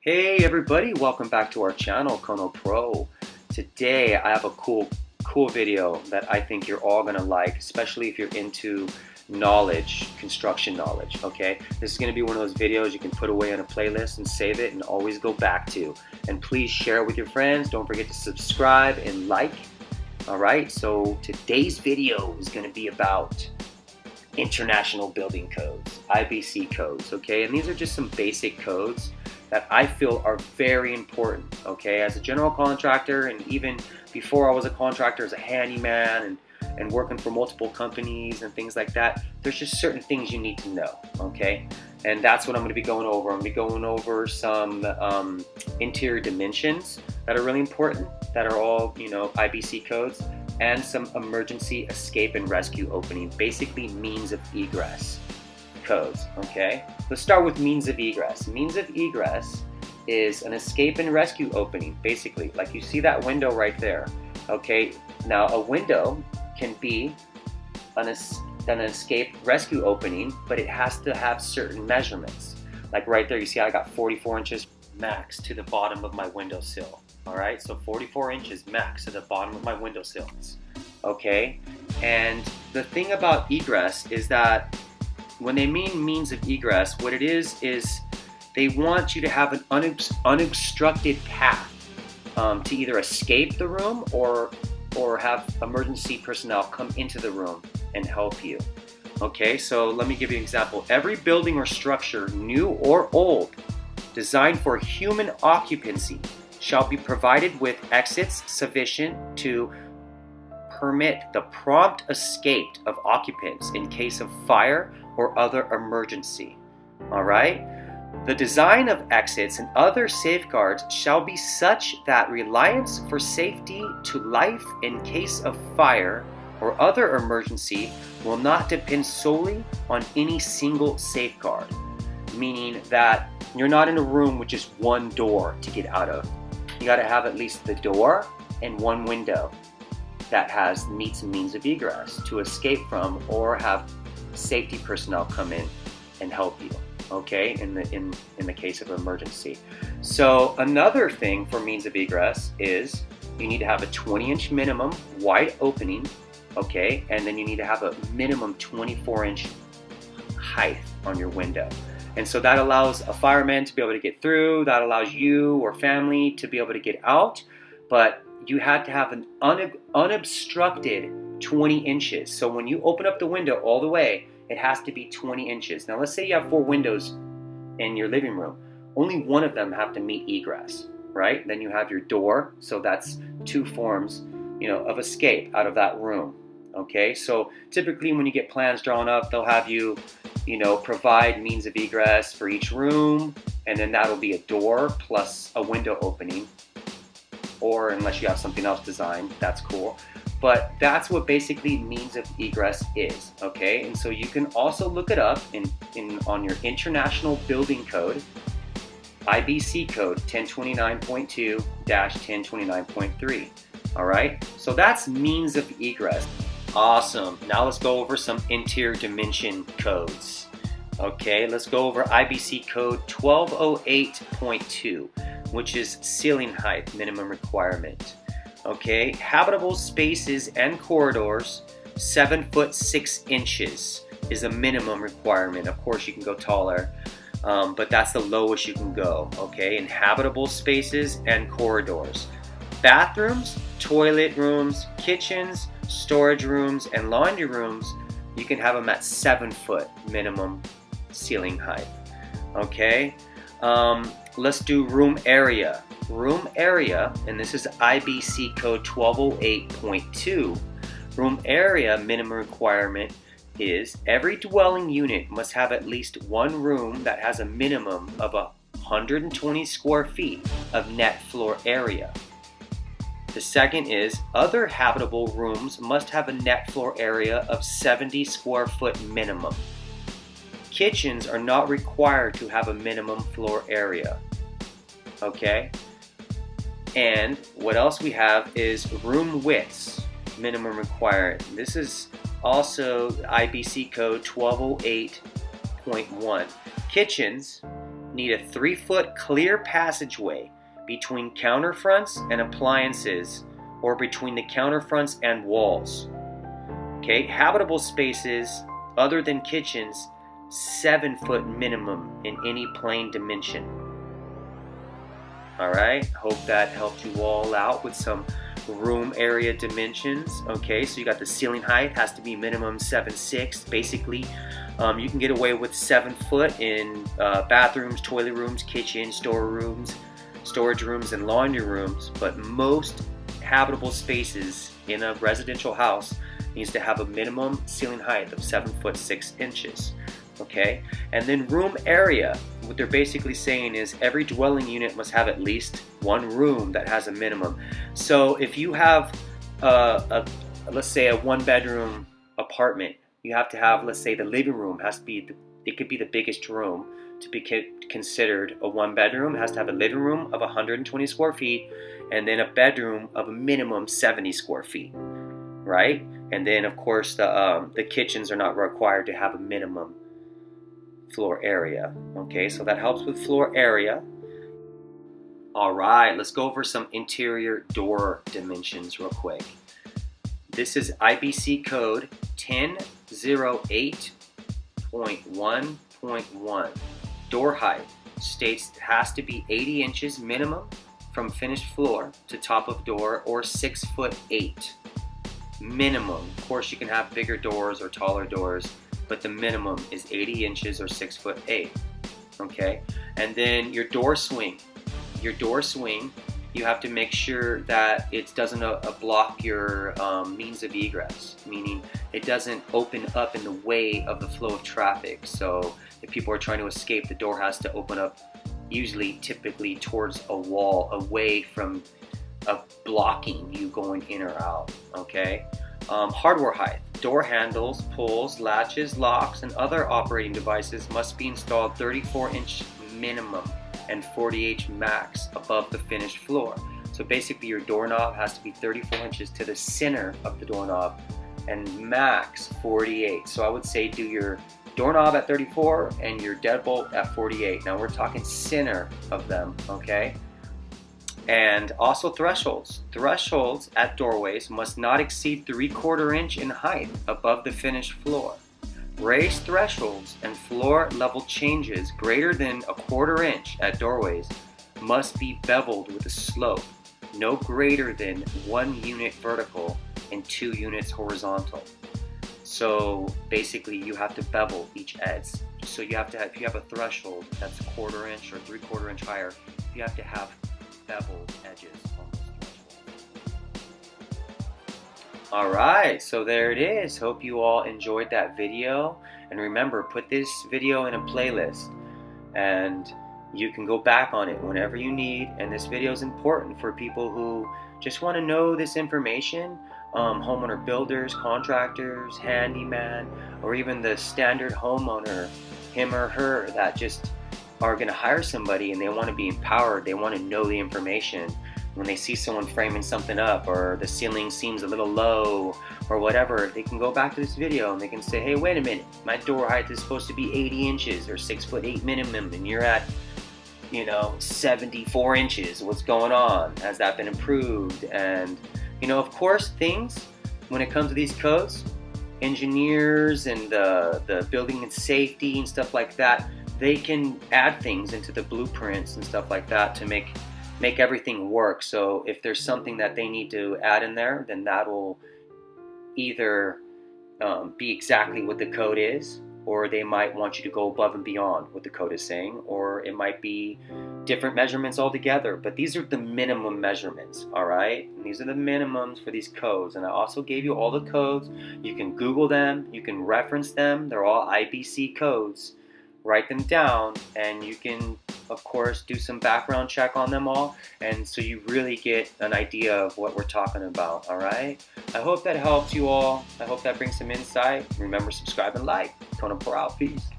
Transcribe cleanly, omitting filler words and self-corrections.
Hey everybody, welcome back to our channel, Kono Pro. Today I have a cool video that I think you're all gonna like, especially if you're into knowledge, construction knowledge, okay? This is gonna be one of those videos you can put away on a playlist and save it and always go back to. And please share it with your friends. Don't forget to subscribe and like. All right, so today's video is gonna be about international building codes, IBC codes, okay? And these are just some basic codes that I feel are very important, okay? As a general contractor, and even before I was a contractor as a handyman and working for multiple companies and things like that, there's just certain things you need to know, okay? And that's what I'm gonna be going over. I'm gonna be going over some interior dimensions that are really important, that are all, you know, IBC codes, and some emergency escape and rescue opening, basically means of egress codes, okay? Let's start with means of egress. Means of egress is an escape and rescue opening, basically. Like you see that window right there, okay? Now a window can be an escape rescue opening, but it has to have certain measurements. Like right there, you see I got 44 inches max to the bottom of my windowsill. All right, so 44 inches max to the bottom of my windowsills, okay? And the thing about egress is that when they mean means of egress, what it is they want you to have an unobstructed path to either escape the room or have emergency personnel come into the room and help you. Okay, so let me give you an example. Every building or structure, new or old, designed for human occupancy shall be provided with exits sufficient to permit the prompt escape of occupants in case of fire or other emergency. All right? The design of exits and other safeguards shall be such that reliance for safety to life in case of fire or other emergency will not depend solely on any single safeguard. Meaning that you're not in a room with just one door to get out of. You got to have at least the door and one window that meets means of egress to escape from, or have safety personnel come in and help you, okay, in the case of emergency. So another thing for means of egress is you need to have a 20-inch minimum wide opening, okay, and then you need to have a minimum 24-inch height on your window. And so that allows a fireman to be able to get through, that allows you or family to be able to get out, but you had to have an unobstructed 20 inches. So when you open up the window all the way, it has to be 20 inches. Now let's say you have 4 windows in your living room. Only one of them have to meet egress, right? Then you have your door, so that's 2 forms, you know, of escape out of that room, okay? So typically when you get plans drawn up, they'll have you, you know, provide means of egress for each room, and then that'll be a door plus a window opening, or unless you have something else designed, that's cool. But that's what basically means of egress is, okay? And so you can also look it up on your International Building Code, IBC code 1029.2-1029.3, all right? So that's means of egress. Awesome. Now let's go over some interior dimension codes. Okay, let's go over IBC code 1208.2, which is ceiling height minimum requirement. Okay, habitable spaces and corridors, 7 foot 6 inches is a minimum requirement. Of course, you can go taller, but that's the lowest you can go. Okay, in habitable spaces and corridors. Bathrooms, toilet rooms, kitchens, storage rooms, and laundry rooms, you can have them at 7 foot minimum ceiling height. Okay, let's do room area. Room area, and this is IBC code 1208.2. Room area minimum requirement is every dwelling unit must have at least one room that has a minimum of 120 square feet of net floor area. The second is other habitable rooms must have a net floor area of 70 square foot minimum. Kitchens are not required to have a minimum floor area. Okay? And what else we have is room widths minimum required. This is also IBC code 1208.1. Kitchens need a 3-foot clear passageway between counterfronts and appliances, or between the counterfronts and walls. Okay, habitable spaces other than kitchens, 7-foot minimum in any plane dimension. Alright, hope that helped you all out with some room area dimensions. Okay, so you got the ceiling height has to be minimum 7'6". Basically, you can get away with 7 foot in bathrooms, toilet rooms, kitchens, storage rooms, and laundry rooms, but most habitable spaces in a residential house needs to have a minimum ceiling height of 7'6". Okay, and then room area, what they're basically saying is every dwelling unit must have at least one room that has a minimum. So if you have let's say a 1-bedroom apartment, you have to have, let's say the living room has to be it could be the biggest room to be considered a 1-bedroom. It has to have a living room of 120 square feet and then a bedroom of a minimum 70 square feet, right? And then of course the kitchens are not required to have a minimum floor area. Okay, so that helps with floor area. Alright, let's go over some interior door dimensions real quick. This is IBC code 1008.1.1. Door height states it has to be 80 inches minimum from finished floor to top of door, or 6'8" minimum. Of course you can have bigger doors or taller doors, but the minimum is 80 inches or 6'8". Okay, and then your door swing. You have to make sure that it doesn't block your means of egress, meaning it doesn't open up in the way of the flow of traffic. So if people are trying to escape, the door has to open up, typically towards a wall, away from blocking you going in or out. Okay. Hardware height. Door handles, pulls, latches, locks, and other operating devices must be installed 34-inch minimum and 40-inch max above the finished floor. So basically your doorknob has to be 34 inches to the center of the doorknob and max 48. So I would say do your doorknob at 34 and your deadbolt at 48. Now we're talking center of them, okay? And also thresholds. Thresholds at doorways must not exceed 3/4 inch in height above the finished floor. Raised thresholds and floor level changes greater than 1/4 inch at doorways must be beveled with a slope no greater than 1 unit vertical and 2 units horizontal. So basically you have to bevel each edge. So you have to have, if you have a threshold that's 1/4 inch or 3/4 inch higher, you have to have beveled edges on those thresholds. Alright, so there it is. Hope you all enjoyed that video. And remember, put this video in a playlist and you can go back on it whenever you need. And this video is important for people who just want to know this information. Homeowner builders, contractors, handyman, or even the standard homeowner, him or her, that just are going to hire somebody and they want to be empowered. They want to know the information. When they see someone framing something up, or the ceiling seems a little low, or whatever, they can go back to this video and they can say, hey, wait a minute, my door height is supposed to be 80 inches or 6'8" minimum, and you're at, 74 inches. What's going on? Has that been improved? And, of course, things, when it comes to these codes, engineers and the building and safety and stuff like that, they can add things into the blueprints and stuff like that to make everything work. So if there's something that they need to add in there, then that will either be exactly what the code is, or they might want you to go above and beyond what the code is saying, or it might be different measurements altogether. But these are the minimum measurements, all right? And these are the minimums for these codes. And I also gave you all the codes. You can Google them, you can reference them. They're all IBC codes. Write them down, and you can, of course, do some background check on them all, and so you really get an idea of what we're talking about, all right? I hope that helps you all. I hope that brings some insight. Remember, subscribe and like. Kono Pro out. Peace.